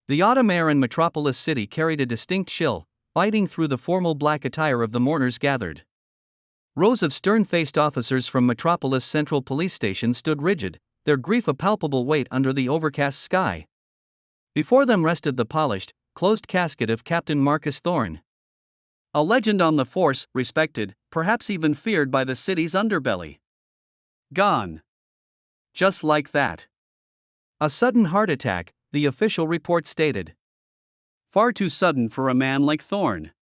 The autumn air in Metropolis City carried a distinct chill, biting through the formal black attire of the mourners gathered. Rows of stern-faced officers from Metropolis Central Police Station stood rigid, their grief a palpable weight under the overcast sky. Before them rested the polished, closed casket of Captain Marcus Thorne. A legend on the force, respected, perhaps even feared by the city's underbelly. Gone. Just like that. A sudden heart attack, the official report stated. Far too sudden for a man like Thorne.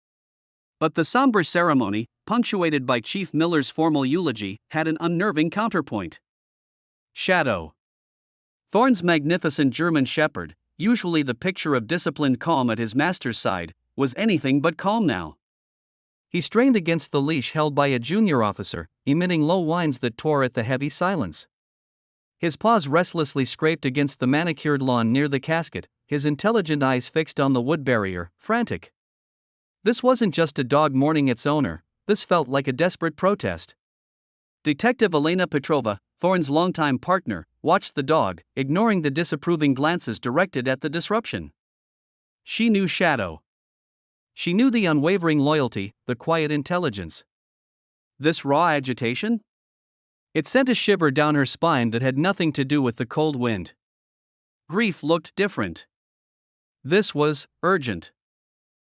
But the somber ceremony, punctuated by Chief Miller's formal eulogy, had an unnerving counterpoint. Shadow. Thorne's magnificent German shepherd, usually the picture of disciplined calm at his master's side, was anything but calm now. He strained against the leash held by a junior officer, emitting low whines that tore at the heavy silence. His paws restlessly scraped against the manicured lawn near the casket, his intelligent eyes fixed on the wood barrier, frantic. This wasn't just a dog mourning its owner, this felt like a desperate protest. Detective Elena Petrova, Thorne's longtime partner, watched the dog, ignoring the disapproving glances directed at the disruption. She knew Shadow. She knew the unwavering loyalty, the quiet intelligence. This raw agitation? It sent a shiver down her spine that had nothing to do with the cold wind. Grief looked different. This was urgent.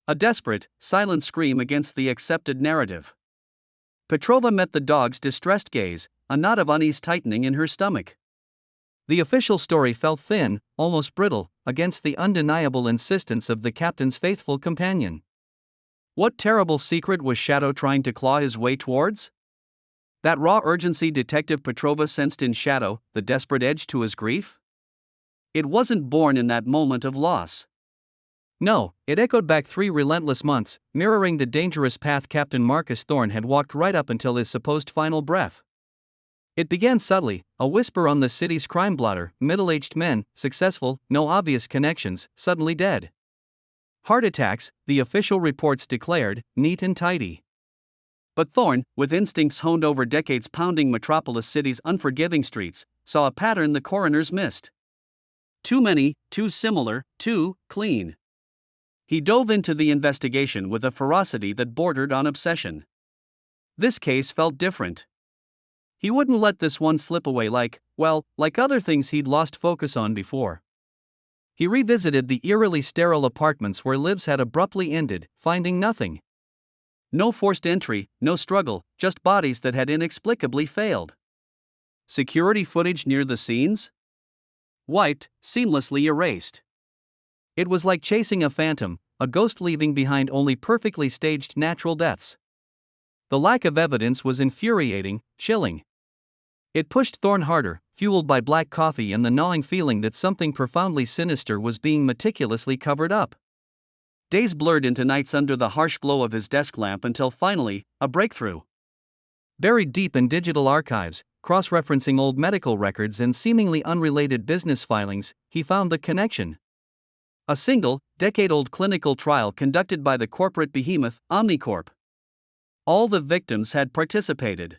A desperate, silent scream against the accepted narrative. Petrova met the dog's distressed gaze, a knot of unease tightening in her stomach. The official story felt thin, almost brittle, against the undeniable insistence of the captain's faithful companion. What terrible secret was Shadow trying to claw his way towards? That raw urgency Detective Petrova sensed in Shadow, the desperate edge to his grief? It wasn't born in that moment of loss. No, it echoed back 3 relentless months, mirroring the dangerous path Captain Marcus Thorne had walked right up until his supposed final breath. It began subtly, a whisper on the city's crime blotter, middle-aged men, successful, no obvious connections, suddenly dead. Heart attacks, the official reports declared, neat and tidy. But Thorne, with instincts honed over decades pounding Metropolis City's unforgiving streets, saw a pattern the coroners missed. Too many, too similar, too clean. He dove into the investigation with a ferocity that bordered on obsession. This case felt different. He wouldn't let this one slip away like other things he'd lost focus on before. He revisited the eerily sterile apartments where lives had abruptly ended, finding nothing. No forced entry, no struggle, just bodies that had inexplicably failed. Security footage near the scenes? Wiped, seamlessly erased. It was like chasing a phantom, a ghost leaving behind only perfectly staged natural deaths. The lack of evidence was infuriating, chilling. It pushed Thorne harder, fueled by black coffee and the gnawing feeling that something profoundly sinister was being meticulously covered up. Days blurred into nights under the harsh glow of his desk lamp until finally, a breakthrough. Buried deep in digital archives, cross-referencing old medical records and seemingly unrelated business filings, he found the connection. A single, decade-old clinical trial conducted by the corporate behemoth, Omnicorp. All the victims had participated.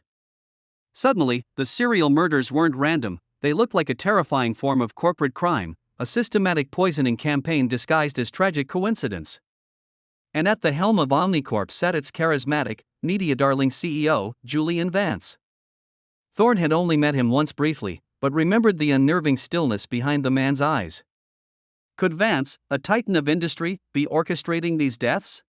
Suddenly, the serial murders weren't random, they looked like a terrifying form of corporate crime, a systematic poisoning campaign disguised as tragic coincidence. And at the helm of Omnicorp sat its charismatic, media-darling CEO, Julian Vance. Thorne had only met him once briefly, but remembered the unnerving stillness behind the man's eyes. Could Vance, a titan of industry, be orchestrating these deaths?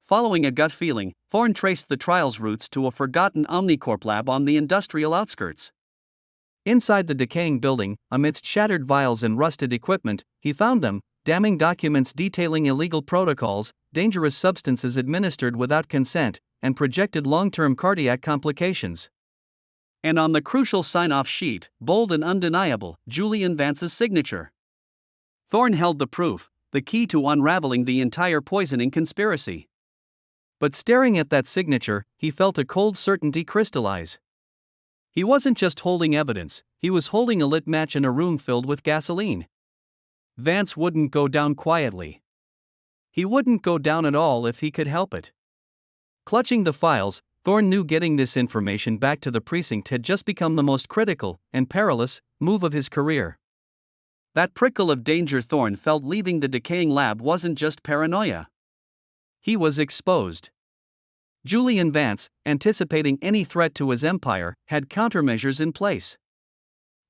Following a gut feeling, Thorne traced the trial's roots to a forgotten Omnicorp lab on the industrial outskirts. Inside the decaying building, amidst shattered vials and rusted equipment, he found them, damning documents detailing illegal protocols, dangerous substances administered without consent, and projected long-term cardiac complications. And on the crucial sign-off sheet, bold and undeniable, Julian Vance's signature. Thorne held the proof, the key to unraveling the entire poisoning conspiracy. But staring at that signature, he felt a cold certainty crystallize. He wasn't just holding evidence, he was holding a lit match in a room filled with gasoline. Vance wouldn't go down quietly. He wouldn't go down at all if he could help it. Clutching the files, Thorne knew getting this information back to the precinct had just become the most critical and perilous move of his career. That prickle of danger Thorne felt leaving the decaying lab wasn't just paranoia. He was exposed. Julian Vance, anticipating any threat to his empire, had countermeasures in place.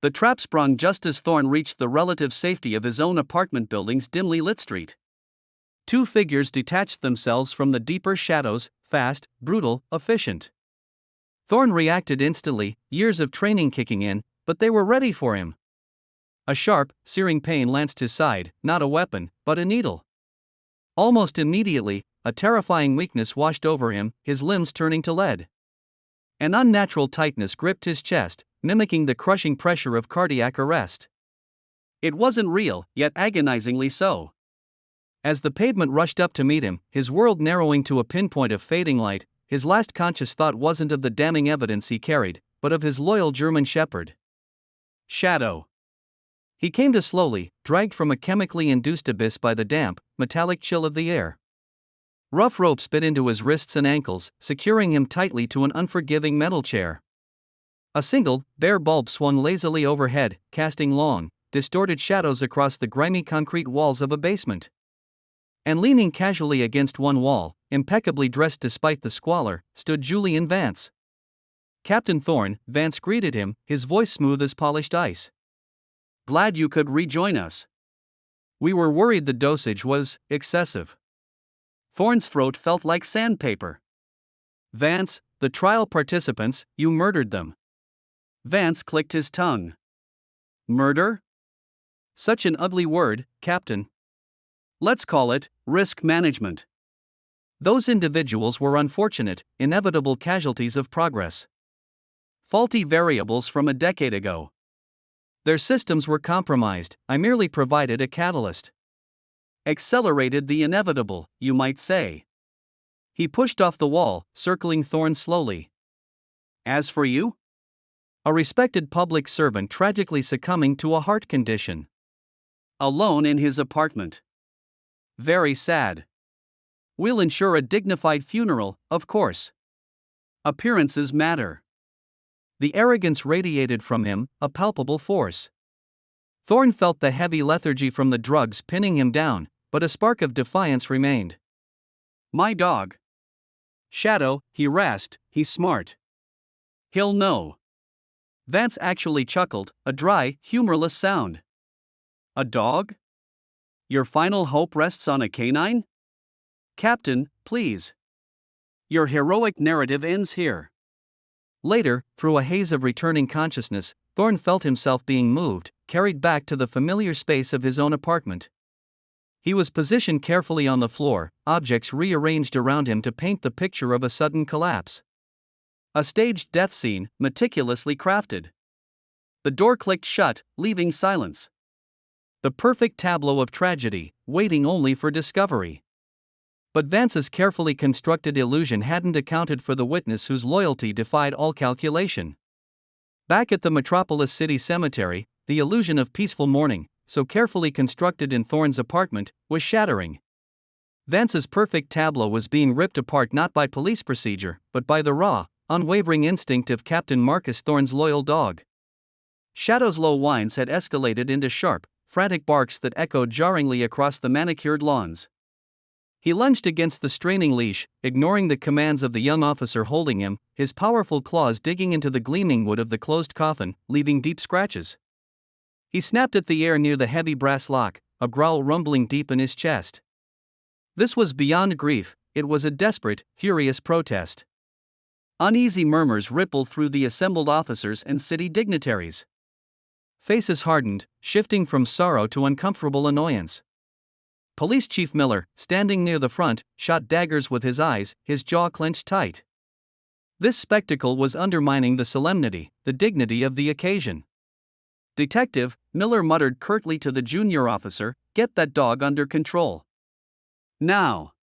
The trap sprung just as Thorne reached the relative safety of his own apartment building's dimly lit street. Two figures detached themselves from the deeper shadows, fast, brutal, efficient. Thorne reacted instantly, years of training kicking in, but they were ready for him. A sharp, searing pain lanced his side, not a weapon, but a needle. Almost immediately, a terrifying weakness washed over him, his limbs turning to lead. An unnatural tightness gripped his chest, mimicking the crushing pressure of cardiac arrest. It wasn't real, yet agonizingly so. As the pavement rushed up to meet him, his world narrowing to a pinpoint of fading light, his last conscious thought wasn't of the damning evidence he carried, but of his loyal German shepherd. Shadow. He came to slowly, dragged from a chemically induced abyss by the damp, metallic chill of the air. Rough ropes bit into his wrists and ankles, securing him tightly to an unforgiving metal chair. A single, bare bulb swung lazily overhead, casting long, distorted shadows across the grimy concrete walls of a basement. And leaning casually against one wall, impeccably dressed despite the squalor, stood Julian Vance. Captain Thorne, Vance greeted him, his voice smooth as polished ice. Glad you could rejoin us. We were worried the dosage was excessive. Thorne's throat felt like sandpaper. Vance, the trial participants, you murdered them. Vance clicked his tongue. Murder? Such an ugly word, Captain. Let's call it risk management. Those individuals were unfortunate, inevitable casualties of progress. Faulty variables from a decade ago. Their systems were compromised, I merely provided a catalyst. Accelerated the inevitable, you might say. He pushed off the wall, circling Thorne slowly. As for you? A respected public servant tragically succumbing to a heart condition. Alone in his apartment. Very sad. We'll ensure a dignified funeral, of course. Appearances matter. The arrogance radiated from him, a palpable force. Thorne felt the heavy lethargy from the drugs pinning him down, but a spark of defiance remained. My dog. Shadow, he rasped, he's smart. He'll know. Vance actually chuckled, a dry, humorless sound. A dog? Your final hope rests on a canine? Captain, please. Your heroic narrative ends here. Later, through a haze of returning consciousness, Thorne felt himself being moved, carried back to the familiar space of his own apartment. He was positioned carefully on the floor, objects rearranged around him to paint the picture of a sudden collapse. A staged death scene, meticulously crafted. The door clicked shut, leaving silence. The perfect tableau of tragedy, waiting only for discovery. But Vance's carefully constructed illusion hadn't accounted for the witness whose loyalty defied all calculation. Back at the Metropolis City Cemetery, the illusion of peaceful mourning, so carefully constructed in Thorne's apartment, was shattering. Vance's perfect tableau was being ripped apart not by police procedure, but by the raw, unwavering instinct of Captain Marcus Thorne's loyal dog. Shadow's low whines had escalated into sharp, frantic barks that echoed jarringly across the manicured lawns. He lunged against the straining leash, ignoring the commands of the young officer holding him, his powerful claws digging into the gleaming wood of the closed coffin, leaving deep scratches. He snapped at the air near the heavy brass lock, a growl rumbling deep in his chest. This was beyond grief, it was a desperate, furious protest. Uneasy murmurs rippled through the assembled officers and city dignitaries. Faces hardened, shifting from sorrow to uncomfortable annoyance. Police Chief Miller, standing near the front, shot daggers with his eyes, his jaw clenched tight. This spectacle was undermining the solemnity, the dignity of the occasion. Detective, Miller muttered curtly to the junior officer, get that dog under control. Now.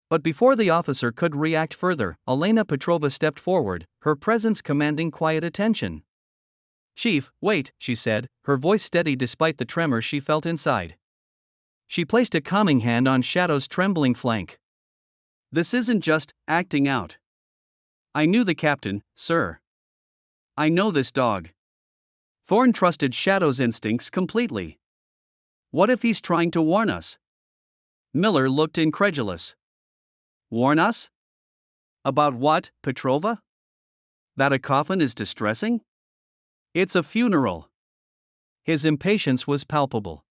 But before the officer could react further, Elena Petrova stepped forward, her presence commanding quiet attention. Chief, wait, she said, her voice steady despite the tremor she felt inside. She placed a calming hand on Shadow's trembling flank. This isn't just acting out. I knew the captain, sir. I know this dog. Thorne trusted Shadow's instincts completely. What if he's trying to warn us? Miller looked incredulous. Warn us? About what, Petrova? That a coffin is distressing? It's a funeral. His impatience was palpable.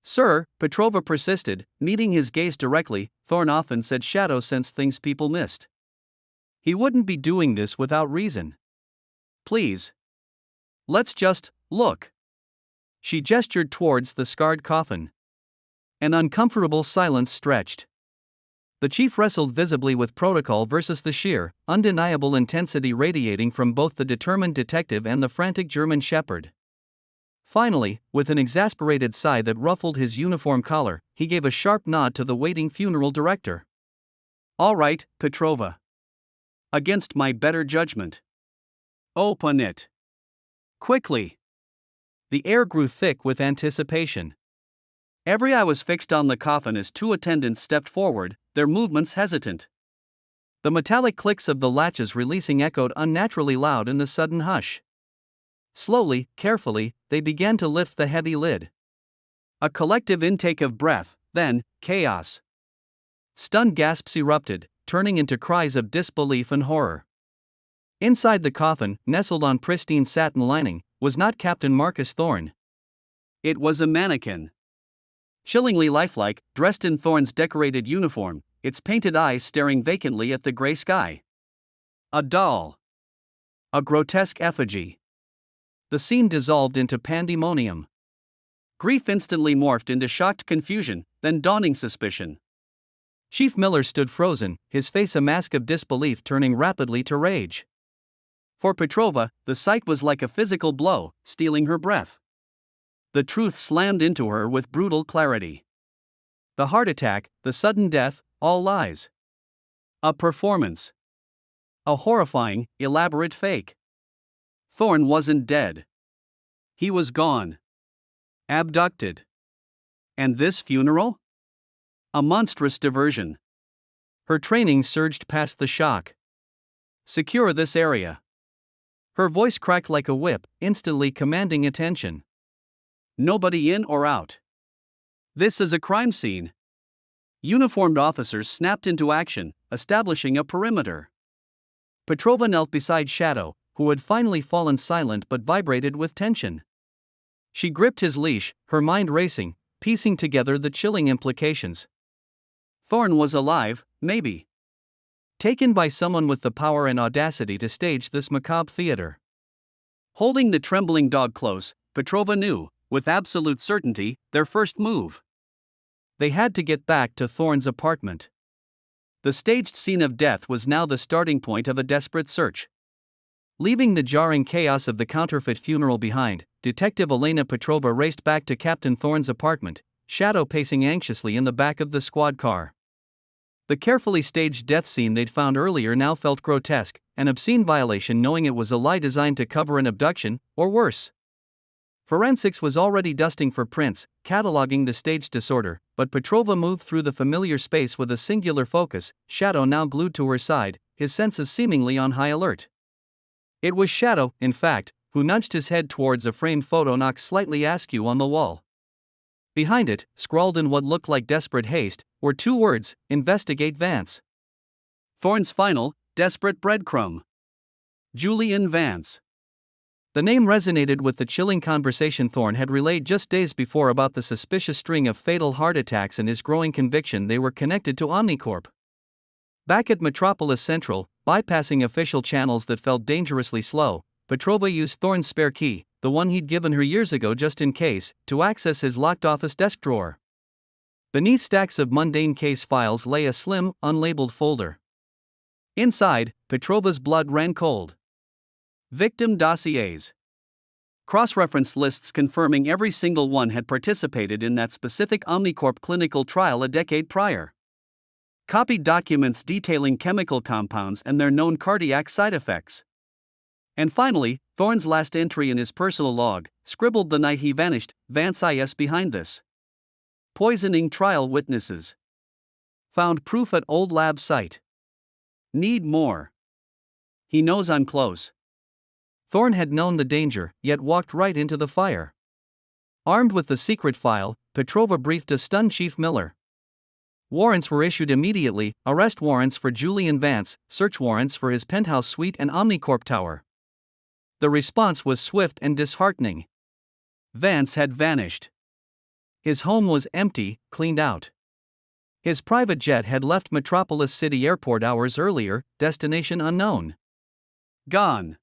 Sir, Petrova persisted, meeting his gaze directly. Thorne often said Shadow sensed things people missed. He wouldn't be doing this without reason. Please. Let's just look. She gestured towards the scarred coffin. An uncomfortable silence stretched. The chief wrestled visibly with protocol versus the sheer, undeniable intensity radiating from both the determined detective and the frantic German shepherd. Finally, with an exasperated sigh that ruffled his uniform collar, he gave a sharp nod to the waiting funeral director. All right, Petrova. Against my better judgment. Open it. Quickly. The air grew thick with anticipation. Every eye was fixed on the coffin as two attendants stepped forward, their movements hesitant. The metallic clicks of the latches releasing echoed unnaturally loud in the sudden hush. Slowly, carefully, they began to lift the heavy lid. A collective intake of breath, then, chaos. Stunned gasps erupted, turning into cries of disbelief and horror. Inside the coffin, nestled on pristine satin lining, was not Captain Marcus Thorne. It was a mannequin. Chillingly lifelike, dressed in Thorne's decorated uniform, its painted eyes staring vacantly at the gray sky. A doll. A grotesque effigy. The scene dissolved into pandemonium. Grief instantly morphed into shocked confusion, then dawning suspicion. Chief Miller stood frozen, his face a mask of disbelief turning rapidly to rage. For Petrova, the sight was like a physical blow, stealing her breath. The truth slammed into her with brutal clarity. The heart attack, the sudden death, all lies. A performance. A horrifying, elaborate fake. Thorne wasn't dead. He was gone. Abducted. And this funeral? A monstrous diversion. Her training surged past the shock. Secure this area. Her voice cracked like a whip, instantly commanding attention. Nobody in or out. This is a crime scene. Uniformed officers snapped into action, establishing a perimeter. Petrova knelt beside Shadow, who had finally fallen silent but vibrated with tension. She gripped his leash, her mind racing, piecing together the chilling implications. Thorne was alive, maybe. Taken by someone with the power and audacity to stage this macabre theater. Holding the trembling dog close, Petrova knew, with absolute certainty, their first move. They had to get back to Thorne's apartment. The staged scene of death was now the starting point of a desperate search. Leaving the jarring chaos of the counterfeit funeral behind, Detective Elena Petrova raced back to Captain Thorne's apartment, Shadow pacing anxiously in the back of the squad car. The carefully staged death scene they'd found earlier now felt grotesque, an obscene violation knowing it was a lie designed to cover an abduction, or worse. Forensics was already dusting for prints, cataloging the staged disorder, but Petrova moved through the familiar space with a singular focus, Shadow now glued to her side, his senses seemingly on high alert. It was Shadow, in fact, who nudged his head towards a framed photo knocked slightly askew on the wall. Behind it, scrawled in what looked like desperate haste, were two words: Investigate Vance. Thorne's final, desperate breadcrumb. Julian Vance. The name resonated with the chilling conversation Thorne had relayed just days before about the suspicious string of fatal heart attacks and his growing conviction they were connected to Omnicorp. Back at Metropolis Central, bypassing official channels that felt dangerously slow, Petrova used Thorne's spare key, the one he'd given her years ago just in case, to access his locked office desk drawer. Beneath stacks of mundane case files lay a slim, unlabeled folder. Inside, Petrova's blood ran cold. Victim dossiers. Cross-reference lists confirming every single one had participated in that specific Omnicorp clinical trial a decade prior. Copied documents detailing chemical compounds and their known cardiac side effects. And finally, Thorne's last entry in his personal log, scribbled the night he vanished, Vance is behind this. Poisoning trial witnesses. Found proof at old lab site. Need more. He knows I'm close. Thorne had known the danger, yet walked right into the fire. Armed with the secret file, Petrova briefed a stunned Chief Miller. Warrants were issued immediately, arrest warrants for Julian Vance, search warrants for his penthouse suite and Omnicorp tower. The response was swift and disheartening. Vance had vanished. His home was empty, cleaned out. His private jet had left Metropolis City Airport hours earlier, destination unknown. Gone.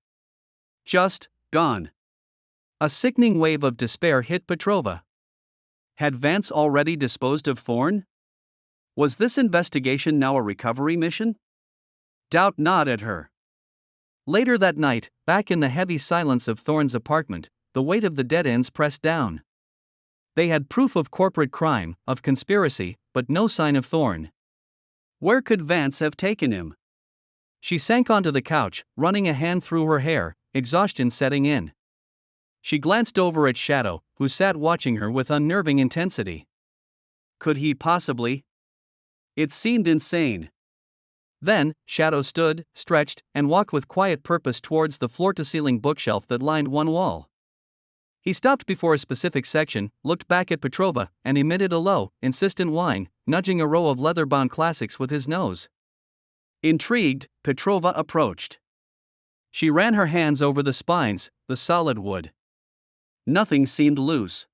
Just gone. A sickening wave of despair hit Petrova. Had Vance already disposed of Thorne? Was this investigation now a recovery mission? Doubt gnawed her. Later that night, back in the heavy silence of Thorne's apartment, the weight of the dead ends pressed down. They had proof of corporate crime, of conspiracy, but no sign of Thorne. Where could Vance have taken him? She sank onto the couch, running a hand through her hair, exhaustion setting in. She glanced over at Shadow, who sat watching her with unnerving intensity. Could he possibly? It seemed insane. Then, Shadow stood, stretched, and walked with quiet purpose towards the floor-to-ceiling bookshelf that lined one wall. He stopped before a specific section, looked back at Petrova, and emitted a low, insistent whine, nudging a row of leather-bound classics with his nose. Intrigued, Petrova approached. She ran her hands over the spines, the solid wood. Nothing seemed loose.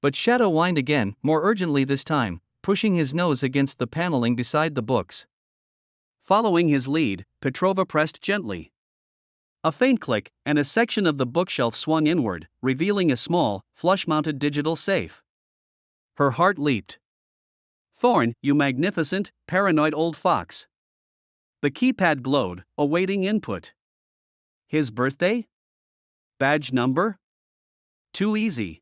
But Shadow whined again, more urgently this time, pushing his nose against the paneling beside the books. Following his lead, Petrova pressed gently. A faint click, and a section of the bookshelf swung inward, revealing a small, flush-mounted digital safe. Her heart leaped. Thorne, you magnificent, paranoid old fox. The keypad glowed, awaiting input. His birthday? Badge number? Too easy.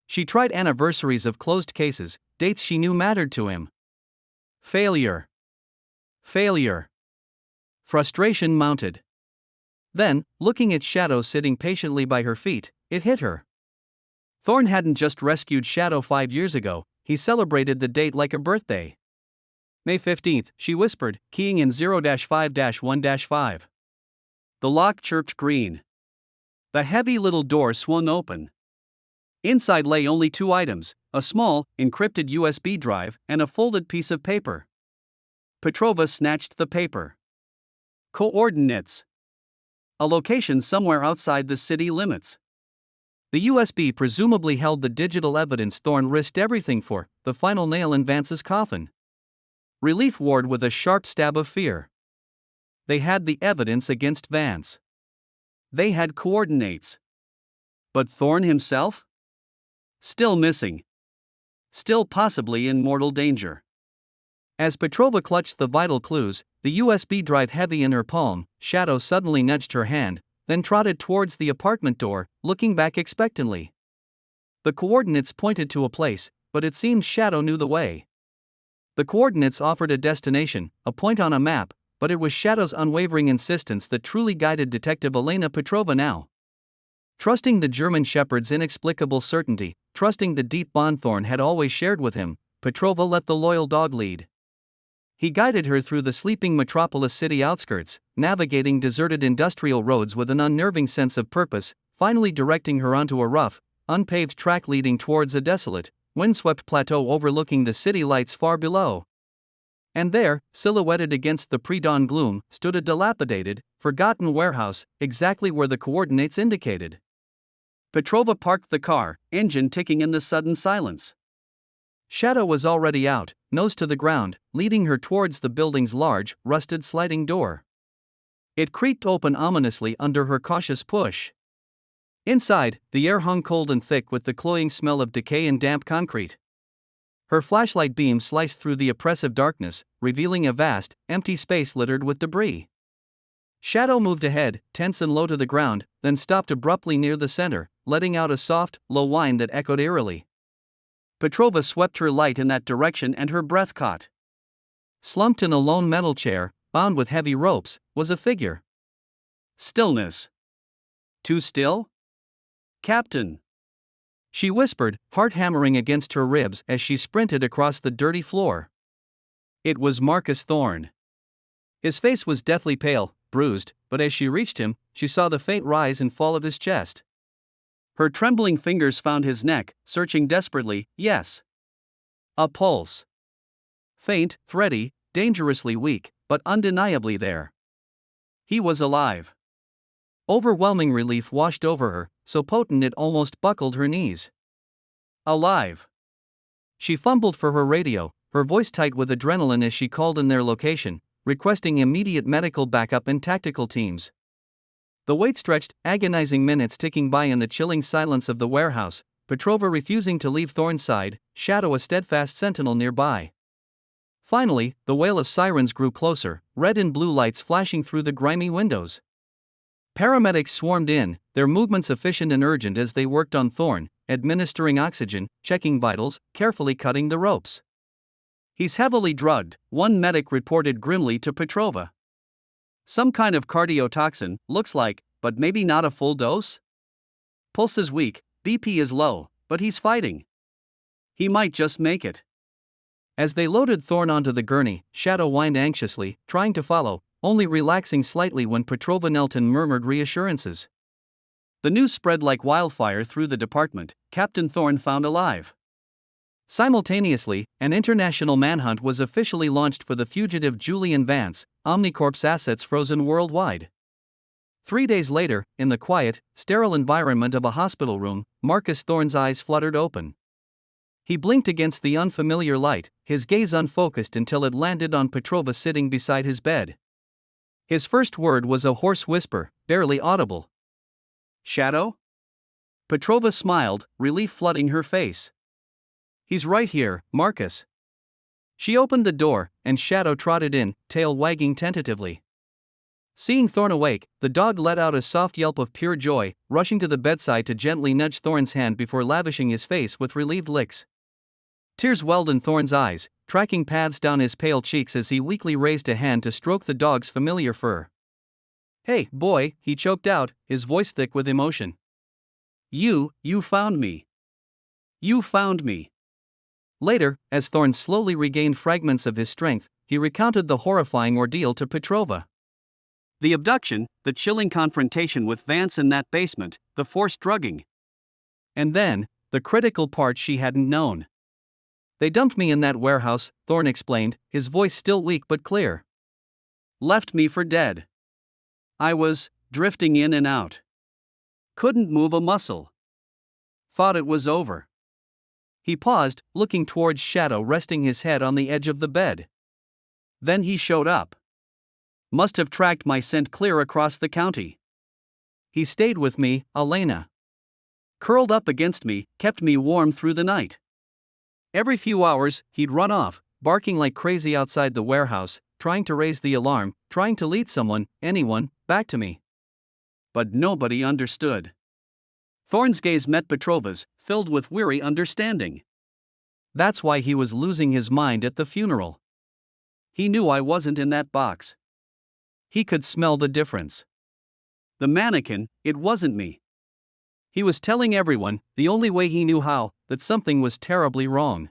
She tried anniversaries of closed cases, dates she knew mattered to him. Failure. Failure. Frustration mounted. Then, looking at Shadow sitting patiently by her feet, it hit her. Thorne hadn't just rescued Shadow 5 years ago, he celebrated the date like a birthday. May 15th, she whispered, keying in 0-5-1-5. The lock chirped green. The heavy little door swung open. Inside lay only 2 items, a small, encrypted USB drive and a folded piece of paper. Petrova snatched the paper. Coordinates. A location somewhere outside the city limits. The USB presumably held the digital evidence Thorne risked everything for, the final nail in Vance's coffin. Relief warred with a sharp stab of fear. They had the evidence against Vance. They had coordinates. But Thorne himself? Still missing. Still possibly in mortal danger. As Petrova clutched the vital clues, the USB drive heavy in her palm, Shadow suddenly nudged her hand, then trotted towards the apartment door, looking back expectantly. The coordinates pointed to a place, but it seemed Shadow knew the way. The coordinates offered a destination, a point on a map, but it was Shadow's unwavering insistence that truly guided Detective Elena Petrova now. Trusting the German shepherd's inexplicable certainty, trusting the deep bond Thorne had always shared with him, Petrova let the loyal dog lead. He guided her through the sleeping Metropolis City outskirts, navigating deserted industrial roads with an unnerving sense of purpose, finally directing her onto a rough, unpaved track leading towards a desolate, windswept plateau overlooking the city lights far below. And there, silhouetted against the pre-dawn gloom, stood a dilapidated, forgotten warehouse, exactly where the coordinates indicated. Petrova parked the car, engine ticking in the sudden silence. Shadow was already out, nose to the ground, leading her towards the building's large, rusted sliding door. It creaked open ominously under her cautious push. Inside, the air hung cold and thick with the cloying smell of decay and damp concrete. Her flashlight beam sliced through the oppressive darkness, revealing a vast, empty space littered with debris. Shadow moved ahead, tense and low to the ground, then stopped abruptly near the center, letting out a soft, low whine that echoed eerily. Petrova swept her light in that direction and her breath caught. Slumped in a lone metal chair, bound with heavy ropes, was a figure. Stillness. Too still? Captain. She whispered, heart hammering against her ribs as she sprinted across the dirty floor. It was Marcus Thorne. His face was deathly pale, bruised, but as she reached him, she saw the faint rise and fall of his chest. Her trembling fingers found his neck, searching desperately. Yes. A pulse. Faint, thready, dangerously weak, but undeniably there. He was alive. Overwhelming relief washed over her, so potent it almost buckled her knees. Alive. She fumbled for her radio, her voice tight with adrenaline as she called in their location, requesting immediate medical backup and tactical teams. The wait stretched, agonizing minutes ticking by in the chilling silence of the warehouse, Petrova refusing to leave Thorne's side, Shadow a steadfast sentinel nearby. Finally, the wail of sirens grew closer, red and blue lights flashing through the grimy windows. Paramedics swarmed in, their movements efficient and urgent as they worked on Thorne, administering oxygen, checking vitals, carefully cutting the ropes. He's heavily drugged, one medic reported grimly to Petrova. Some kind of cardiotoxin, looks like, but maybe not a full dose? Pulse is weak, BP is low, but he's fighting. He might just make it. As they loaded Thorne onto the gurney, Shadow whined anxiously, trying to follow, only relaxing slightly when Petrova knelt and murmured reassurances. The news spread like wildfire through the department: Captain Thorne found alive. Simultaneously, an international manhunt was officially launched for the fugitive Julian Vance, Omnicorp's assets frozen worldwide. 3 days later, in the quiet, sterile environment of a hospital room, Marcus Thorne's eyes fluttered open. He blinked against the unfamiliar light, his gaze unfocused until it landed on Petrova sitting beside his bed. His first word was a hoarse whisper, barely audible. "Shadow?" Petrova smiled, relief flooding her face. "He's right here, Marcus." She opened the door, and Shadow trotted in, tail wagging tentatively. Seeing Thorne awake, the dog let out a soft yelp of pure joy, rushing to the bedside to gently nudge Thorne's hand before lavishing his face with relieved licks. Tears welled in Thorne's eyes, tracking paths down his pale cheeks as he weakly raised a hand to stroke the dog's familiar fur. "Hey, boy," he choked out, his voice thick with emotion. You found me. You found me." Later, as Thorne slowly regained fragments of his strength, he recounted the horrifying ordeal to Petrova. The abduction, the chilling confrontation with Vance in that basement, the forced drugging. And then, the critical part she hadn't known. "They dumped me in that warehouse," Thorne explained, his voice still weak but clear. "Left me for dead. I was drifting in and out. Couldn't move a muscle. Thought it was over." He paused, looking towards Shadow resting his head on the edge of the bed. "Then he showed up. Must have tracked my scent clear across the county. He stayed with me, Elena. Curled up against me, kept me warm through the night. Every few hours, he'd run off, barking like crazy outside the warehouse, trying to raise the alarm, trying to lead someone, anyone, back to me. But nobody understood." Thorne's gaze met Petrova's, filled with weary understanding. "That's why he was losing his mind at the funeral. He knew I wasn't in that box. He could smell the difference. The mannequin, it wasn't me. He was telling everyone, the only way he knew how, that something was terribly wrong."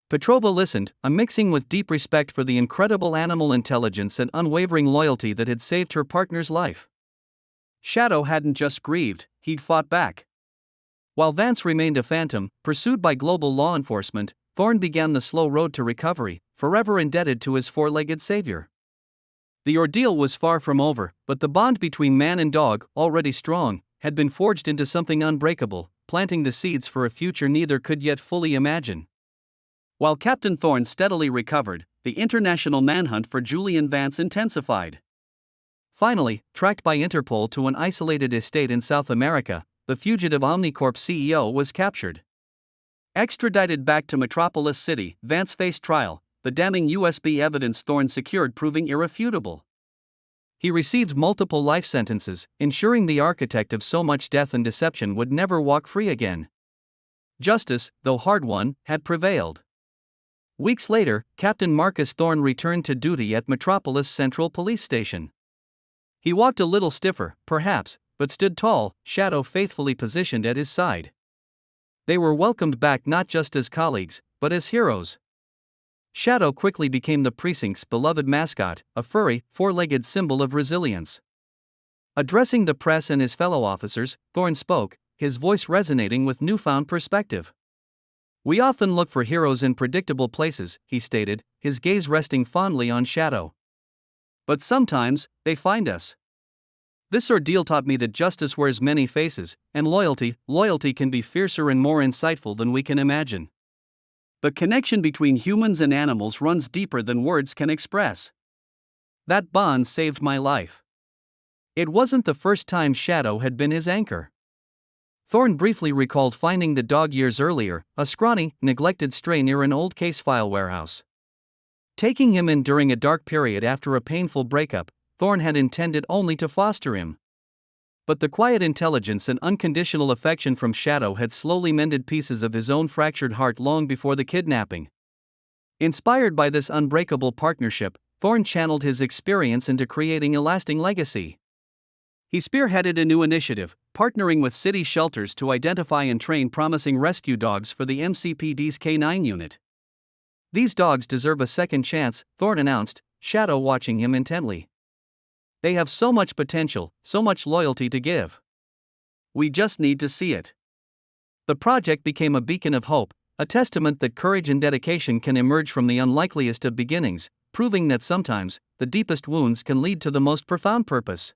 Petrova listened, mixing with deep respect for the incredible animal intelligence and unwavering loyalty that had saved her partner's life. Shadow hadn't just grieved, he'd fought back. While Vance remained a phantom, pursued by global law enforcement, Thorne began the slow road to recovery, forever indebted to his four-legged savior. The ordeal was far from over, but the bond between man and dog, already strong, had been forged into something unbreakable, planting the seeds for a future neither could yet fully imagine. While Captain Thorne steadily recovered, the international manhunt for Julian Vance intensified. Finally, tracked by Interpol to an isolated estate in South America, the fugitive Omnicorp CEO was captured. Extradited back to Metropolis City, Vance faced trial, the damning USB evidence Thorne secured proving irrefutable. He received multiple life sentences, ensuring the architect of so much death and deception would never walk free again. Justice, though hard won, had prevailed. Weeks later, Captain Marcus Thorne returned to duty at Metropolis Central Police Station. He walked a little stiffer, perhaps, but stood tall, Shadow faithfully positioned at his side. They were welcomed back not just as colleagues, but as heroes. Shadow quickly became the precinct's beloved mascot, a furry, four-legged symbol of resilience. Addressing the press and his fellow officers, Thorne spoke, his voice resonating with newfound perspective. We often look for heroes in predictable places, he stated, his gaze resting fondly on Shadow. But sometimes, they find us. This ordeal taught me that justice wears many faces, and loyalty can be fiercer and more insightful than we can imagine. The connection between humans and animals runs deeper than words can express. That bond saved my life. It wasn't the first time Shadow had been his anchor. Thorne briefly recalled finding the dog years earlier, a scrawny, neglected stray near an old case file warehouse. Taking him in during a dark period after a painful breakup, Thorne had intended only to foster him. But the quiet intelligence and unconditional affection from Shadow had slowly mended pieces of his own fractured heart long before the kidnapping. Inspired by this unbreakable partnership, Thorne channeled his experience into creating a lasting legacy. He spearheaded a new initiative, partnering with city shelters to identify and train promising rescue dogs for the MCPD's K9 unit. These dogs deserve a second chance, Thorne announced, Shadow watching him intently. They have so much potential, so much loyalty to give. We just need to see it. The project became a beacon of hope, a testament that courage and dedication can emerge from the unlikeliest of beginnings, proving that sometimes, the deepest wounds can lead to the most profound purpose.